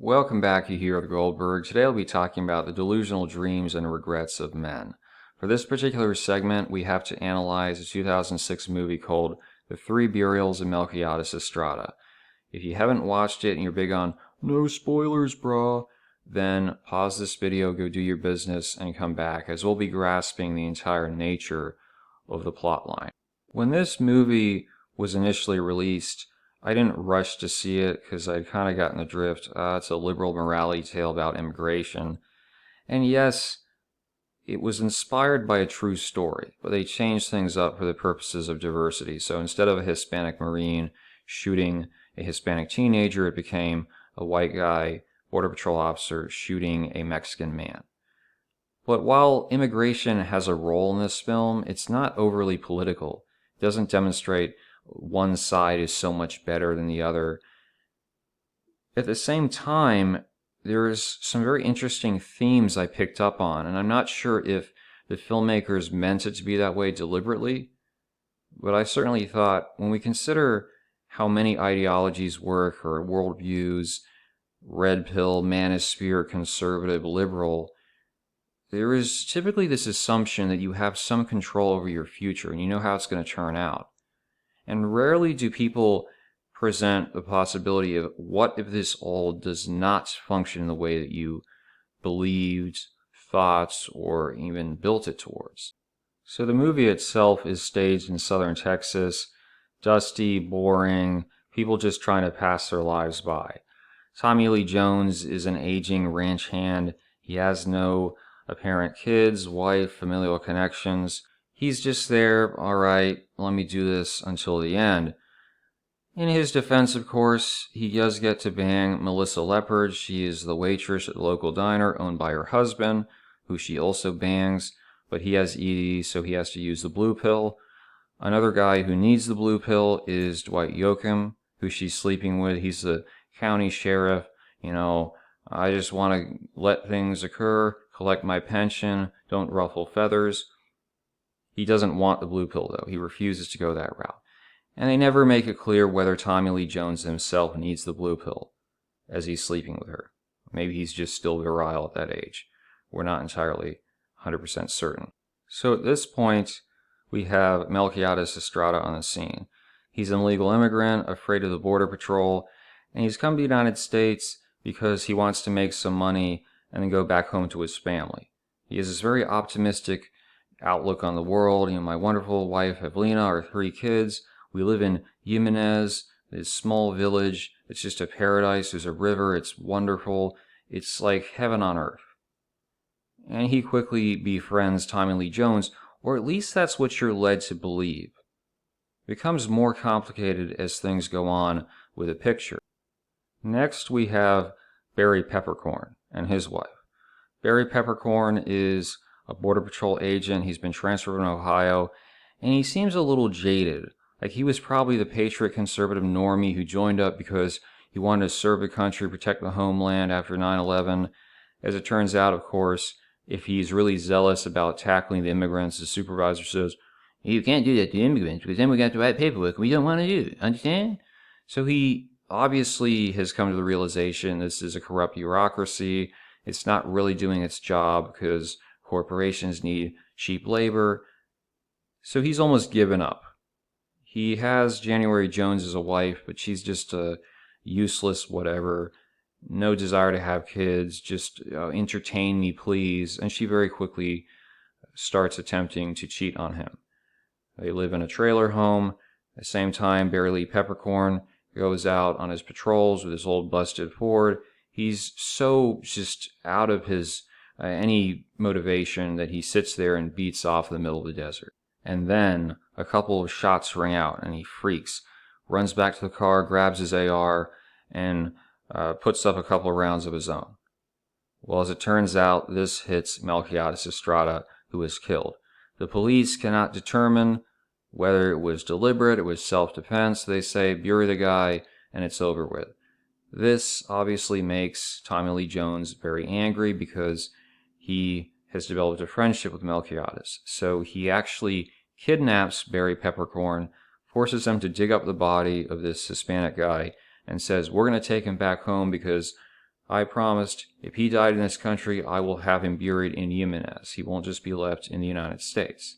Welcome back, you hear Goldberg. Today I'll be talking about the delusional dreams and regrets of men. For this particular segment, we have to analyze a 2006 movie called The Three Burials of Melquiades Estrada. If you haven't watched it and you're big on, no spoilers, brah, then pause this video, go do your business, and come back, as we'll be grasping the entire nature of the plotline. When this movie was initially released, I didn't rush to see it because I'd kind of gotten the drift. It's a liberal morality tale about immigration. And yes, it was inspired by a true story, but they changed things up for the purposes of diversity. So instead of a Hispanic Marine shooting a Hispanic teenager, it became a white guy, Border Patrol officer, shooting a Mexican man. But while immigration has a role in this film, it's not overly political. It doesn't demonstrate one side is so much better than the other. At the same time, there's some very interesting themes I picked up on, and I'm not sure if the filmmakers meant it to be that way deliberately, but I certainly thought when we consider how many ideologies work, or worldviews, red pill, manosphere, conservative, liberal, there is typically this assumption that you have some control over your future and you know how it's going to turn out. And rarely do people present the possibility of what if this all does not function in the way that you believed, thought, or even built it towards. So the movie itself is staged in southern Texas, dusty, boring, people just trying to pass their lives by. Tommy Lee Jones is an aging ranch hand. He has no apparent kids, wife, familial connections. He's just there, alright, let me do this until the end. In his defense, of course, he does get to bang Melissa Leopard. She is the waitress at the local diner owned by her husband, who she also bangs, but he has ED, so he has to use the blue pill. Another guy who needs the blue pill is Dwight Yoakam, who she's sleeping with. He's the county sheriff. I just want to let things occur, collect my pension, don't ruffle feathers. He doesn't want the blue pill, though. He refuses to go that route. And they never make it clear whether Tommy Lee Jones himself needs the blue pill as he's sleeping with her. Maybe he's just still virile at that age. We're not entirely 100% certain. So at this point, we have Melquiades Estrada on the scene. He's an illegal immigrant, afraid of the Border Patrol, and he's come to the United States because he wants to make some money and then go back home to his family. He has this very optimistic outlook on the world. My wonderful wife Evelina, our 3 kids. We live in Jimenez, this small village. It's just a paradise. There's a river. It's wonderful. It's like heaven on earth. And he quickly befriends Tommy Lee Jones, or at least that's what you're led to believe. It becomes more complicated as things go on with the picture. Next, we have Barry Peppercorn and his wife. Barry Peppercorn is a Border Patrol agent. He's been transferred from Ohio, and he seems a little jaded. Like he was probably the patriot conservative normie who joined up because he wanted to serve the country, protect the homeland after 9/11. As it turns out, of course, if he's really zealous about tackling the immigrants, the supervisor says, you can't do that to immigrants because then we got to write paperwork we don't want to do. Understand? So he obviously has come to the realization this is a corrupt bureaucracy. It's not really doing its job because corporations need cheap labor. So he's almost given up. He has January Jones as a wife, but she's just a useless whatever. No desire to have kids, just entertain me, please. And she very quickly starts attempting to cheat on him. They live in a trailer home. At the same time, Barry Lee Peppercorn goes out on his patrols with his old busted Ford. He's so just out of his any motivation that he sits there and beats off in the middle of the desert. And then a couple of shots ring out and he freaks, runs back to the car, grabs his AR, and puts up a couple of rounds of his own. Well, as it turns out, this hits Melquiades Estrada, who is killed. The police cannot determine whether it was deliberate, it was self-defense. They say, bury the guy, and it's over with. This obviously makes Tommy Lee Jones very angry because he has developed a friendship with Melquiades. So he actually kidnaps Barry Peppercorn, forces him to dig up the body of this Hispanic guy, and says, we're going to take him back home because I promised if he died in this country, I will have him buried in Jimenez. He won't just be left in the United States.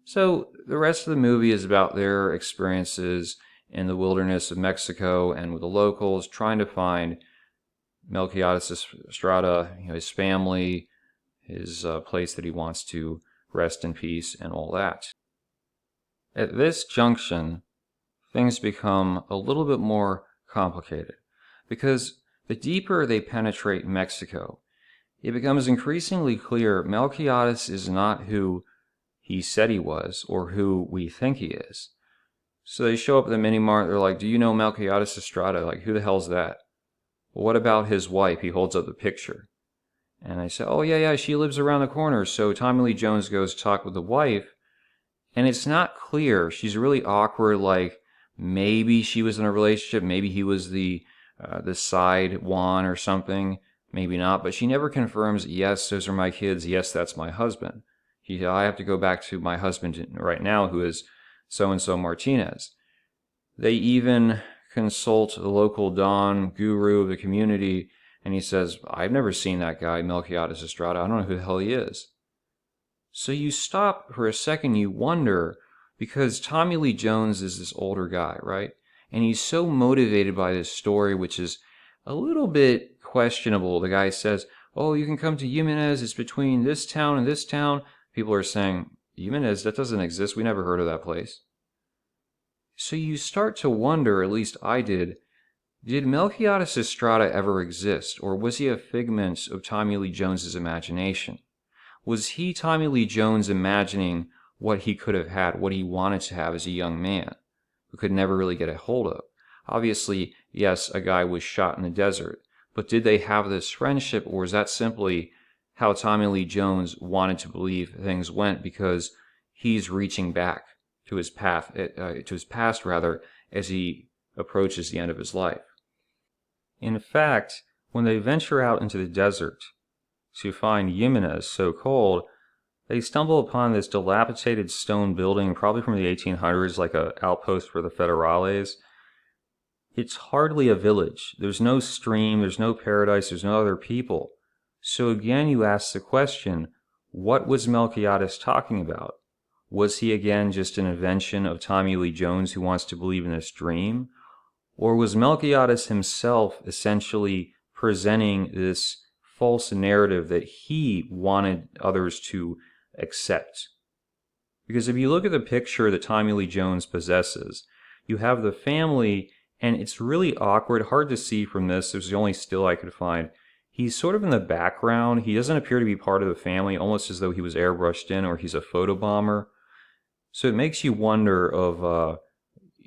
So the rest of the movie is about their experiences in the wilderness of Mexico and with the locals trying to find Melquiades Estrada, his family, his place that he wants to rest in peace and all that. At this junction, things become a little bit more complicated because the deeper they penetrate Mexico, it becomes increasingly clear Melquiades is not who he said he was or who we think he is. So they show up at the mini mart, they're like, do you know Melquiades Estrada? Like, who the hell's that? Well, what about his wife? He holds up the picture. And I say, oh yeah, she lives around the corner. So Tommy Lee Jones goes to talk with the wife, and it's not clear. She's really awkward, like maybe she was in a relationship, maybe he was the side Juan or something, maybe not, but she never confirms, yes, those are my kids, yes, that's my husband. I have to go back to my husband right now, who is so-and-so Martinez. They even consult the local Don guru of the community, and he says, I've never seen that guy, Melquiades Estrada. I don't know who the hell he is. So you stop for a second, you wonder, because Tommy Lee Jones is this older guy, right? And he's so motivated by this story, which is a little bit questionable. The guy says, oh, you can come to Jimenez. It's between this town and this town. People are saying, Jimenez, that doesn't exist. We never heard of that place. So you start to wonder, at least I did Melquiades Estrada ever exist, or was he a figment of Tommy Lee Jones's imagination? Was he, Tommy Lee Jones, imagining what he could have had, what he wanted to have as a young man, who could never really get a hold of? Obviously, yes, a guy was shot in the desert, but did they have this friendship, or was that simply how Tommy Lee Jones wanted to believe things went because he's reaching back to his past, as he approaches the end of his life? In fact, when they venture out into the desert to find Jimenez so cold, they stumble upon this dilapidated stone building, probably from the 1800s, like an outpost for the Federales. It's hardly a village. There's no stream, there's no paradise, there's no other people. So again, you ask the question, what was Melquiades talking about? Was he again just an invention of Tommy Lee Jones who wants to believe in this dream? Or was Melquiades himself essentially presenting this false narrative that he wanted others to accept? Because if you look at the picture that Tommy Lee Jones possesses, you have the family, and it's really awkward, hard to see from this. It was the only still I could find. He's sort of in the background. He doesn't appear to be part of the family, almost as though he was airbrushed in or he's a photobomber. So it makes you wonder of,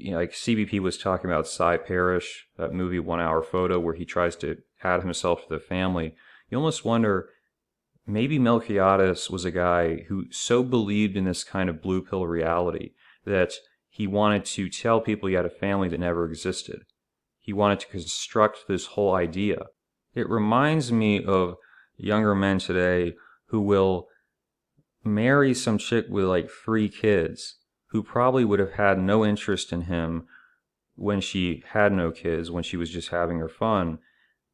like CBP was talking about Cy Parrish, that movie 1 Hour Photo, where he tries to add himself to the family. You almost wonder, maybe Melquiades was a guy who so believed in this kind of blue pill reality that he wanted to tell people he had a family that never existed. He wanted to construct this whole idea. It reminds me of younger men today who will marry some chick with like 3 kids who probably would have had no interest in him when she had no kids, when she was just having her fun.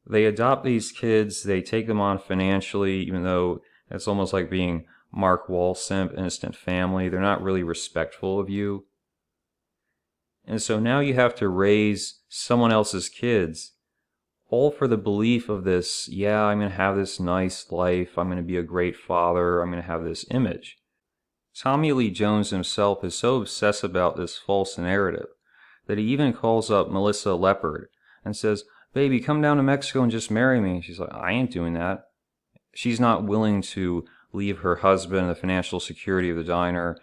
They adopt these kids, they take them on financially, even though it's almost like being Mark Wall simp, instant family. They're not really respectful of you. And so now you have to raise someone else's kids, all for the belief of this, yeah, I'm going to have this nice life, I'm going to be a great father, I'm going to have this image. Tommy Lee Jones himself is so obsessed about this false narrative that he even calls up Melissa Leopard and says, baby, come down to Mexico and just marry me. She's like, I ain't doing that. She's not willing to leave her husband, the financial security of the diner,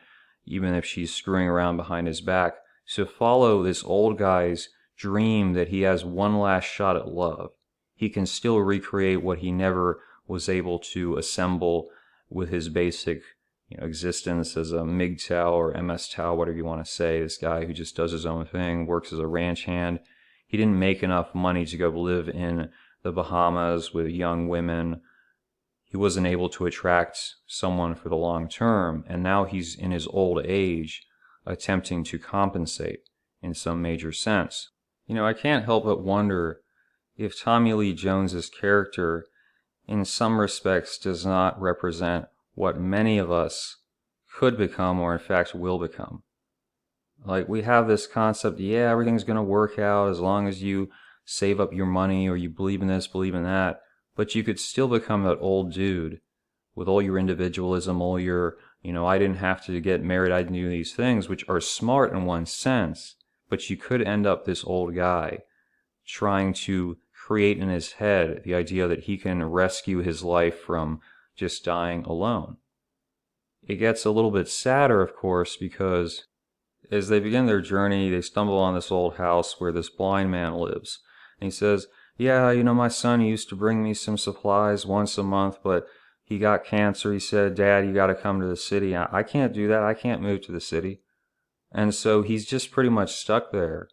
even if she's screwing around behind his back, to follow this old guy's dream that he has one last shot at love. He can still recreate what he never was able to assemble with his basic existence as a MGTOW or MSTOW, whatever you want to say. This guy who just does his own thing, works as a ranch hand. He didn't make enough money to go live in the Bahamas with young women. He wasn't able to attract someone for the long term, and now he's in his old age attempting to compensate in some major sense. I can't help but wonder if Tommy Lee Jones's character in some respects does not represent what many of us could become or in fact will become. Like, we have this concept, yeah, everything's going to work out as long as you save up your money or you believe in this, believe in that, but you could still become that old dude with all your individualism, all your, I didn't have to get married, I didn't do these things, which are smart in one sense, but you could end up this old guy trying to create in his head the idea that he can rescue his life from just dying alone. It gets a little bit sadder, of course, because as they begin their journey, they stumble on this old house where this blind man lives. And he says, yeah, my son used to bring me some supplies once a month, but he got cancer. He said, Dad, you got to come to the city. I can't do that. I can't move to the city. And so he's just pretty much stuck there.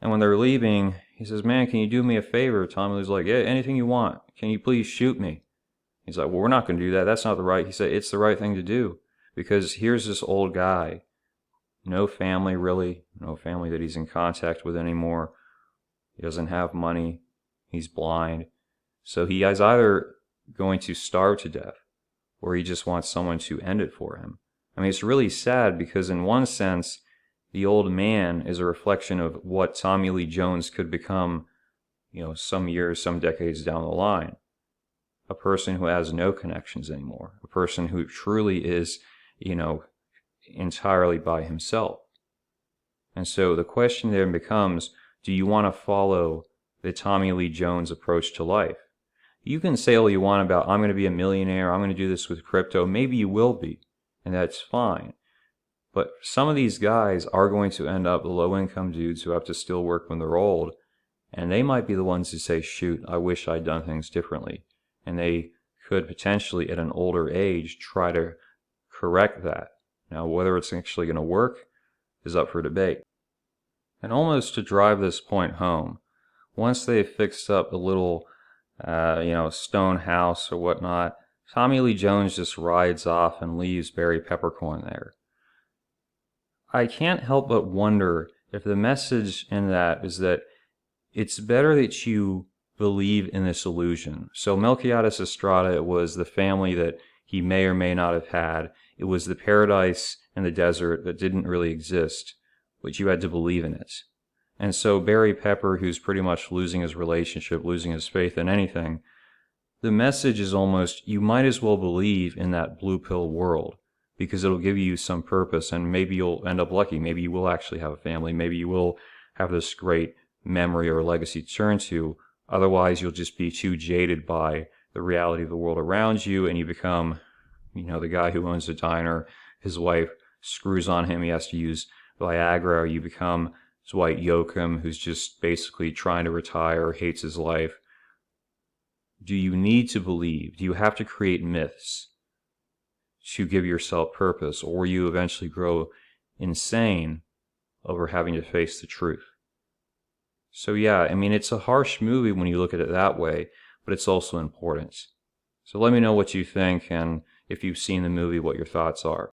And when they're leaving, he says, man, can you do me a favor? Tommy Lee's like, yeah, anything you want. Can you please shoot me? He's like, well, we're not going to do that. That's not the right. He said, it's the right thing to do. Because here's this old guy. No family, really. No family that he's in contact with anymore. He doesn't have money. He's blind. So he is either going to starve to death, or he just wants someone to end it for him. I mean, it's really sad because in one sense, the old man is a reflection of what Tommy Lee Jones could become, some years, some decades down the line. A person who has no connections anymore. A person who truly is, entirely by himself. And so the question then becomes, do you want to follow the Tommy Lee Jones approach to life? You can say all you want about, I'm going to be a millionaire, I'm going to do this with crypto. Maybe you will be, and that's fine. But some of these guys are going to end up the low-income dudes who have to still work when they're old, and they might be the ones who say, shoot, I wish I'd done things differently. And they could potentially, at an older age, try to correct that. Now, whether it's actually going to work is up for debate. And almost to drive this point home, once they've fixed up the little, stone house or whatnot, Tommy Lee Jones just rides off and leaves Barry Peppercorn there. I can't help but wonder if the message in that is that it's better that you believe in this illusion. So Melquiades Estrada, it was the family that he may or may not have had. It was the paradise in the desert that didn't really exist, but you had to believe in it. And so Barry Pepper, who's pretty much losing his relationship, losing his faith in anything, the message is almost, you might as well believe in that blue pill world, because it'll give you some purpose, and maybe you'll end up lucky. Maybe you will actually have a family. Maybe you will have this great memory or legacy to turn to. Otherwise, you'll just be too jaded by the reality of the world around you, and you become, the guy who owns a diner. His wife screws on him. He has to use Viagra. Or you become Dwight Yoakam, who's just basically trying to retire, hates his life. Do you need to believe? Do you have to create myths to give yourself purpose, or you eventually grow insane over having to face the truth? So yeah, I mean, it's a harsh movie when you look at it that way, but it's also important. So let me know what you think, and if you've seen the movie, what your thoughts are.